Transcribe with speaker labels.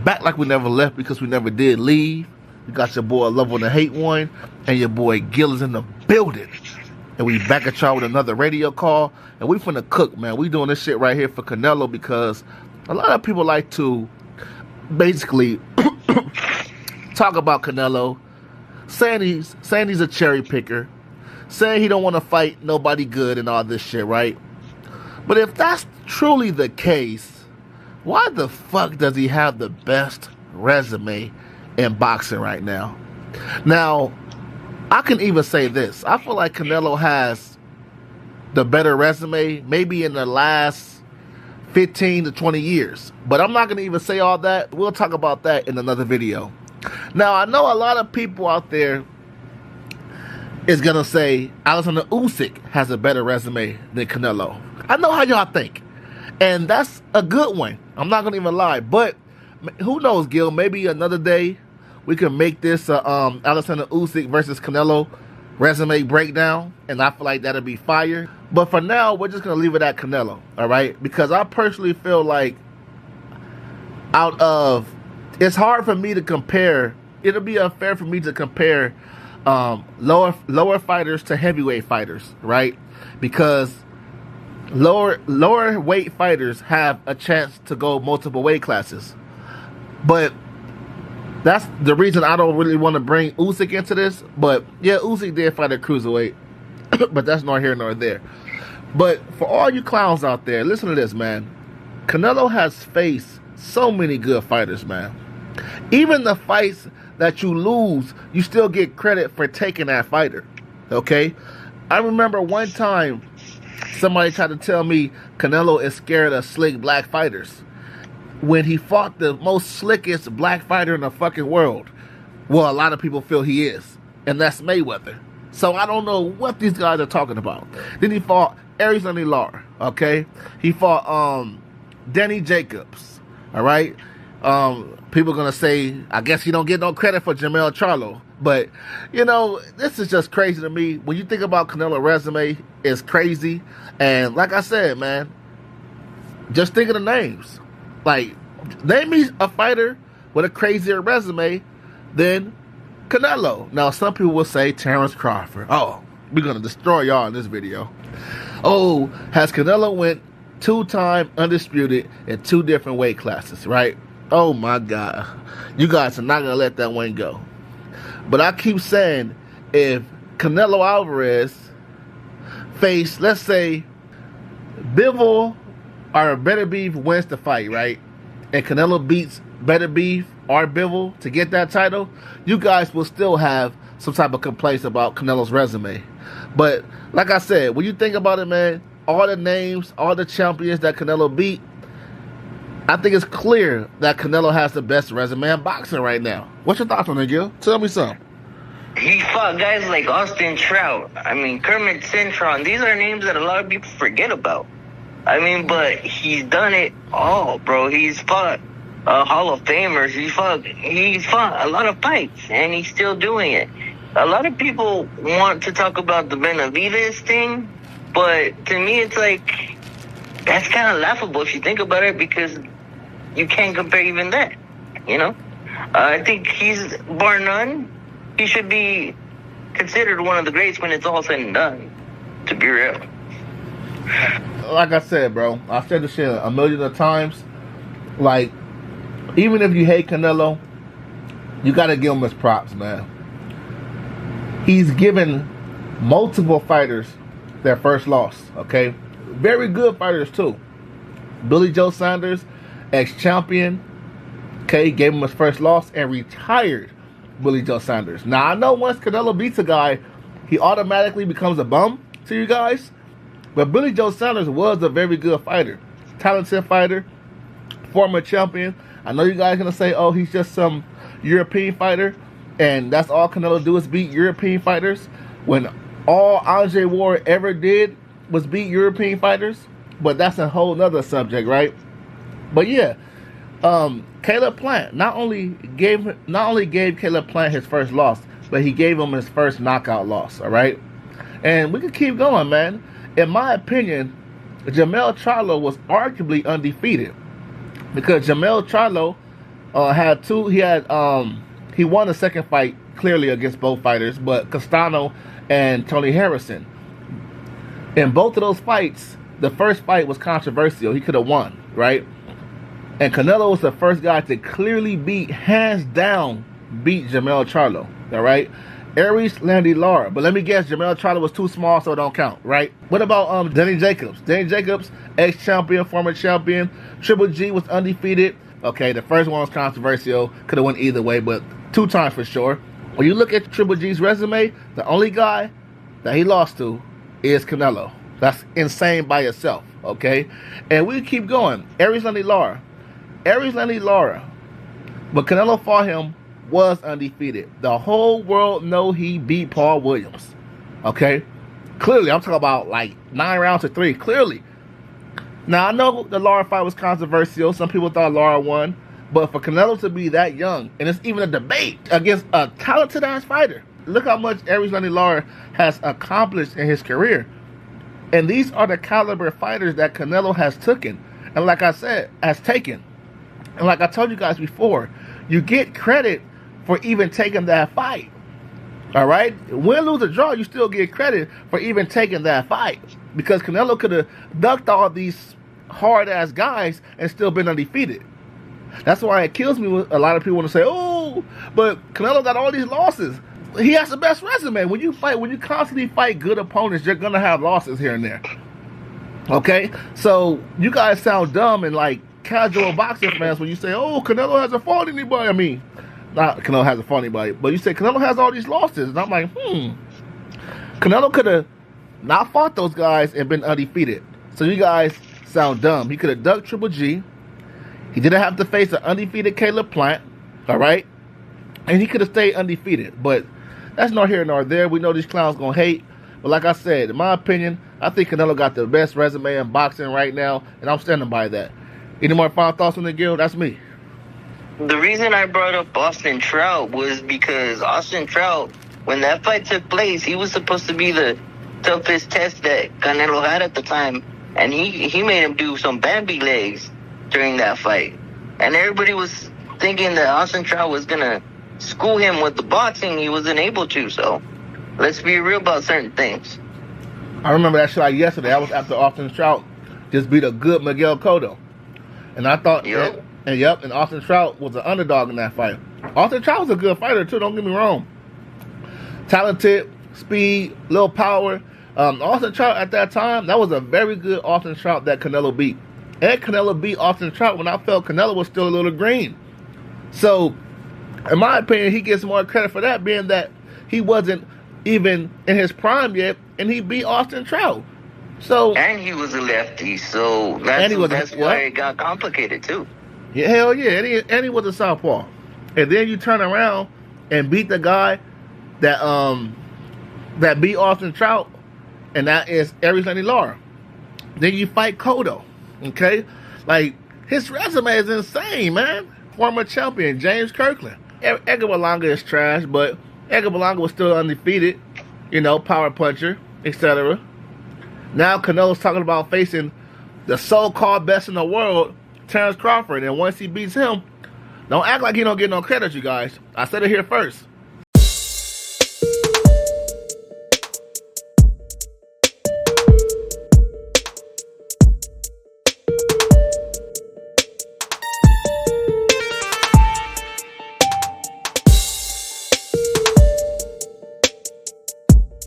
Speaker 1: Back like we never left because we never did leave. You got your boy Love1orHate1 and your boy Gil is in the building. And we back at y'all with another radio call. And we finna cook, man. We doing this shit right here for Canelo because a lot of people like to basically talk about Canelo, saying he's a cherry picker, saying he don't want to fight nobody good and all this shit, right? But if that's truly the case, why the fuck does he have the best resume in boxing right now? Now, I can even say this. I feel like Canelo has the better resume maybe in the last 15 to 20 years. But I'm not going to even say all that. We'll talk about that in another video. Now, I know a lot of people out there is going to say Alexander Usyk has a better resume than Canelo. I know how y'all think. And that's a good one. I'm not going to even lie. But who knows, Gil? Maybe another day we can make this Alexander Usyk versus Canelo resume breakdown. And I feel like that'll be fire. But for now, we're just going to leave it at Canelo. All right? Because I personally feel like it's hard for me to compare. It'll be unfair for me to compare lower fighters to heavyweight fighters. Right? Because lower weight fighters have a chance to go multiple weight classes. But that's the reason I don't really want to bring Usyk into this. But yeah, Usyk did fight at cruiserweight. But that's nor here nor there. But for all you clowns out there, listen to this, man. Canelo has faced so many good fighters, man. Even the fights that you lose, you still get credit for taking that fighter. Okay? I remember one time somebody tried to tell me Canelo is scared of slick black fighters when he fought the most slickest black fighter in the fucking world. Well, a lot of people feel he is, and that's Mayweather. So I don't know what these guys are talking about. Then he fought Arizona Lara, okay? He fought Danny Jacobs, all right? People are going to say, I guess he don't get no credit for Jermell Charlo. But, you know, this is just crazy to me. When you think about Canelo's resume, it's crazy. And like I said, man, just think of the names. Like, name me a fighter with a crazier resume than Canelo. Now, some people will say Terrence Crawford. Oh, we're going to destroy y'all in this video. Oh, has Canelo went 2-time undisputed in 2 different weight classes, right? Oh, my God. You guys are not going to let that one go. But I keep saying, if Canelo Alvarez faced, let's say, Bivol or Better Beef wins the fight, right? And Canelo beats Better Beef or Bivol to get that title, you guys will still have some type of complaints about Canelo's resume. But like I said, when you think about it, man, all the names, all the champions that Canelo beat, I think it's clear that Canelo has the best resume in boxing right now. What's your thoughts on it, Gil? Tell me something.
Speaker 2: He fought guys like Austin Trout. I mean, Kermit Cintron. These are names that a lot of people forget about. I mean, but he's done it all, bro. He's fought Hall of Famers. He's fought a lot of fights, and he's still doing it. A lot of people want to talk about the Benavidez thing, but to me, it's like, that's kind of laughable if you think about it, because you can't compare even that, you know? I think he's, bar none, he should be considered one of the greats when it's all said and done, to be real.
Speaker 1: Like I said, bro, I've said this shit a million of times. Like, even if you hate Canelo, you got to give him his props, man. He's given multiple fighters their first loss, okay? Very good fighters, too. Billy Joe Saunders, ex-champion, okay, gave him his first loss and retired Billy Joe Saunders. Now, I know once Canelo beats a guy, he automatically becomes a bum to you guys. But Billy Joe Saunders was a very good fighter. Talented fighter. Former champion. I know you guys are going to say, oh, he's just some European fighter. And that's all Canelo do is beat European fighters. When all Andre Ward ever did was beat European fighters. But that's a whole nother subject, right? But yeah, Caleb Plant not only gave Caleb Plant his first loss, but he gave him his first knockout loss, all right? And we can keep going, man. In my opinion, Jermell Charlo was arguably undefeated because Jermell Charlo had two. He won the second fight clearly against both fighters, but Castano and Tony Harrison. In both of those fights, the first fight was controversial. He could have won, right? And Canelo was the first guy to clearly hands down, beat Jermell Charlo, all right? Aries Landy Lara. But let me guess, Jermell Charlo was too small, so it don't count, right? What about Danny Jacobs? Danny Jacobs, ex-champion, former champion. Triple G was undefeated. Okay, the first one was controversial. Could have went either way, but 2 times for sure. When you look at Triple G's resume, the only guy that he lost to is Canelo. That's insane by itself, okay? And we keep going. Aries Landy Lara. Aries Landy Lara, but Canelo fought him, was undefeated. The whole world know he beat Paul Williams. Okay? Clearly, I'm talking about like 9 rounds to 3. Clearly. Now, I know the Lara fight was controversial. Some people thought Lara won. But for Canelo to be that young, and it's even a debate against a talented-ass fighter. Look how much Aries Landy Lara has accomplished in his career. And these are the caliber fighters that Canelo has taken. And like I said, has taken. And like I told you guys before, you get credit for even taking that fight. All right? Win, lose, or draw, you still get credit for even taking that fight. Because Canelo could have ducked all these hard-ass guys and still been undefeated. That's why it kills me when a lot of people want to say, oh, but Canelo got all these losses. He has the best resume. When you constantly fight good opponents, you're going to have losses here and there. Okay? So you guys sound dumb and like casual boxing fans when you say, oh, Canelo hasn't fought anybody. I mean, not Canelo hasn't fought anybody, but you say Canelo has all these losses. And I'm like, Canelo could have not fought those guys and been undefeated. So you guys sound dumb. He could have ducked Triple G. He didn't have to face an undefeated Caleb Plant. All right? And he could have stayed undefeated. But that's nor here nor there. We know these clowns going to hate. But like I said, in my opinion, I think Canelo got the best resume in boxing right now. And I'm standing by that. Any more final thoughts on the Gil? That's me.
Speaker 2: The reason I brought up Austin Trout was because Austin Trout, when that fight took place, he was supposed to be the toughest test that Canelo had at the time. And he made him do some Bambi legs during that fight. And everybody was thinking that Austin Trout was going to school him with the boxing. He wasn't able to. So let's be real about certain things.
Speaker 1: I remember that shit like yesterday. I was after Austin Trout just beat a good Miguel Cotto. And I thought, and Austin Trout was an underdog in that fight. Austin Trout was a good fighter too, don't get me wrong. Talented, speed, little power. Austin Trout at that time, that was a very good Austin Trout that Canelo beat. And Canelo beat Austin Trout when I felt Canelo was still a little green. So, in my opinion, he gets more credit for that, being that he wasn't even in his prime yet, and he beat Austin Trout. So,
Speaker 2: and he was a lefty, so that's why it got complicated too.
Speaker 1: Yeah, hell yeah, and he was a southpaw. And then you turn around and beat the guy that beat Austin Trout, and that is Aries Landy Lara. Then you fight Cotto, okay? Like, his resume is insane, man. Former champion, James Kirkland. Edgar Berlanga is trash, but Edgar Berlanga was still undefeated, power puncher, etc. Now Canelo's talking about facing the so-called best in the world, Terrence Crawford. And once he beats him, don't act like he don't get no credit, you guys. I said it here first.